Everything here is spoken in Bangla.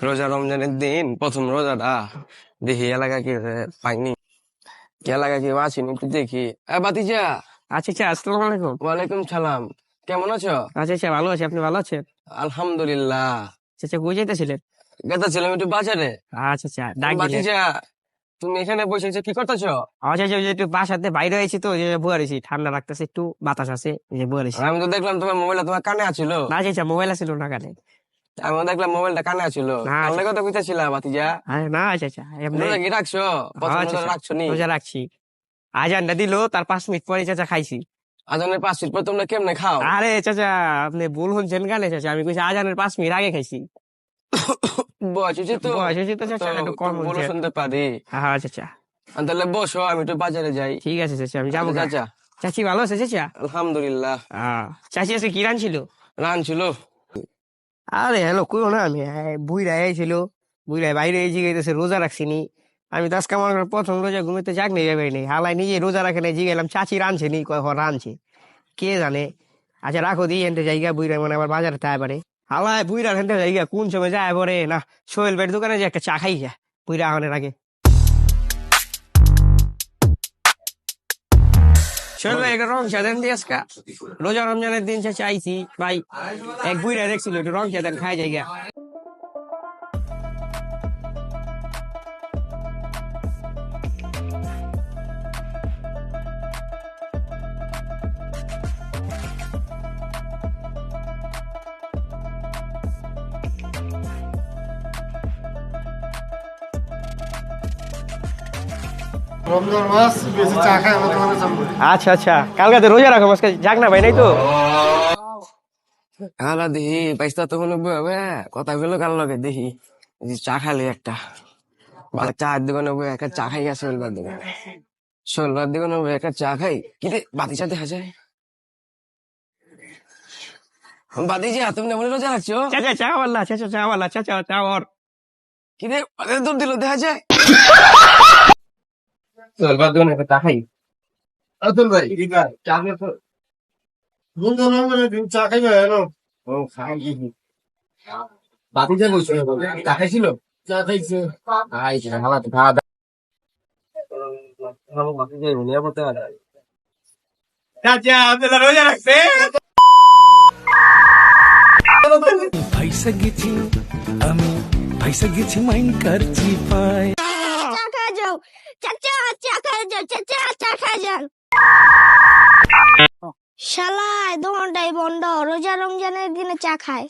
রোজা রমজানের দিন প্রথম রোজাটা দেখি এলাকা কি পাইনি, কি এলাকা কেউ আসেনি, একটু দেখি। বাতিজা। আচ্ছা আচ্ছা, আসসালামু আলাইকুম। ওয়ালাইকুম সালাম। কেমন আছো? আচ্ছা আচ্ছা, ভালো আছি, আপনি ভালো আছেন? আলহামদুলিল্লাহ। আচ্ছা আচ্ছা, কই যাইতেছিলেন? গেছিলাম একটু বাজারে। আচ্ছা আচ্ছা, ডাক দিলেন। বাতিজা, তুমি এখানে বসে আছো, কি করতেছো? আচ্ছা আচ্ছা, ওই যে একটু বাসাতে বাইরে হয়েছি তো, ওই যে বুয়া রয়েছি, ঠান্ডা লাগতেছে, একটু বাতাস আছে, এই যে বুয়া রয়েছি। আমি তো দেখলাম তোমার মোবাইলটা তোমার কানে আছিল। না আচ্ছা আচ্ছা, মোবাইল আছিল না কানে। আমি দেখলাম মোবাইলটা কানে আছিল। না কার আচ্ছা লাগে কথা কইতাছিলা বাতিজা? না আচ্ছা আচ্ছা, এমনি। রোজা কি রাখছো? প্রথম আচ্ছা রোজা আচ্ছা, রাখছো নি? রোজা রাখছি। আজানটা দিল, তার 5 মিনিট পরে চাচা খাইছি। আজানের 5 মিনিট পর তোমরা কেমনে খাও? আরে চাচা, আপনি ভুল শুনছেন গানে চাচা, আমি কইছি আজানের 5 মিনিট আগে খাইছি। বয়স হয়েছে তো, বয়স হয়েছে তো তো চাচা, একটু কম বলো হচ্ছে। শুনতে পারি। হ্যাঁ আচ্ছা আচ্ছা, তাহলে বসো, আমি একটু বাজারে যাই। ঠিক আছে চাচা, আমি যাবো আচ্ছা, গা। চাচা। চাচি ভালো আছে চাচা? আলহামদুলিল্লাহ। চাচি আছে কি রাঁধছিল? রান ছিল। আরে হ্যালো, কইও না, আমি বুইরা আইছিল, বুইরা বাইরে এই জিগাইতেছে রোজা রাখছিনি। আমি তো আজকে আমার প্রথম রোজা, ঘুমিতে জাগ নেই যাবে নেই, হালাই নিজে রোজা রাখে নাই, জিগাইলাম চাচি রাঁধছে নি, কয় হ রাঁধছে, কে জানে। আচ্ছা রাখো দিই, এনতে জায়গা বুইরা মানে আবার বাজারে তাই পারে। হালাই বুইরা হেনতে জায়গা কোন সময় যায় পরে না, সোহেল ভাইয়ের দোকানে যে একটা চা খাই যা, বুইরা আহনের আগে। সোহেল ভাই একটা রং চা দেন দিয়ে আজকা, রোজা রমজানের দিন সে চাইছি ভাই, এক বুইরা দেখছিল একটু রং চা দেন, খাই জায়গা। রমজান মাস বেশি চা খায় আমার তোমার সামনে। আচ্ছা আচ্ছা, কালকে তো রোজা রাখো, আজকে যাক না ভাই, নাই তো? আলা দেখি পয়সা তো কোনো কথা বললো কার লগে দেখি, এই যে চা খালি একটা ভালো চার দোকানে বয়ে একটা চা খাই গেছে, সোলবার দোকানে, সোলবার দোকানে বয়ে একটা চা খাই। কিরে বাতিজা দেখা যায়? বাতিজা, তুমি মনে রোজা রাখছো? চাচা চাওয়াল্লা, চাচা চাওয়াল্লা, চাচা চাওয়ার। কিরে দূর দিল দেখা যায়? সোলবার দোকানে একটা চা খাই। আতুল ভাই চা খেয়ে বন্ধু রমজানের দিন চা খাইবে এলো। ও খাই। বাতিজা বলছো চা খাইছিল? চা খাইছে। আই হালা তো খাওয়া দাওয়া বাতিজা নিয়ে পড়তে পারে। চাচা আপনারা রোজা রাখছে? ভাইসা গেছি আমি, ভাইসা গেছি মাইন কারছি পায়। চা খা যাও চাচা, চা খা যাও চাচা, চা খা যাও। শালায় দোকানটাই বন্ধ, রোজা রমজানের দিনে চা খায়।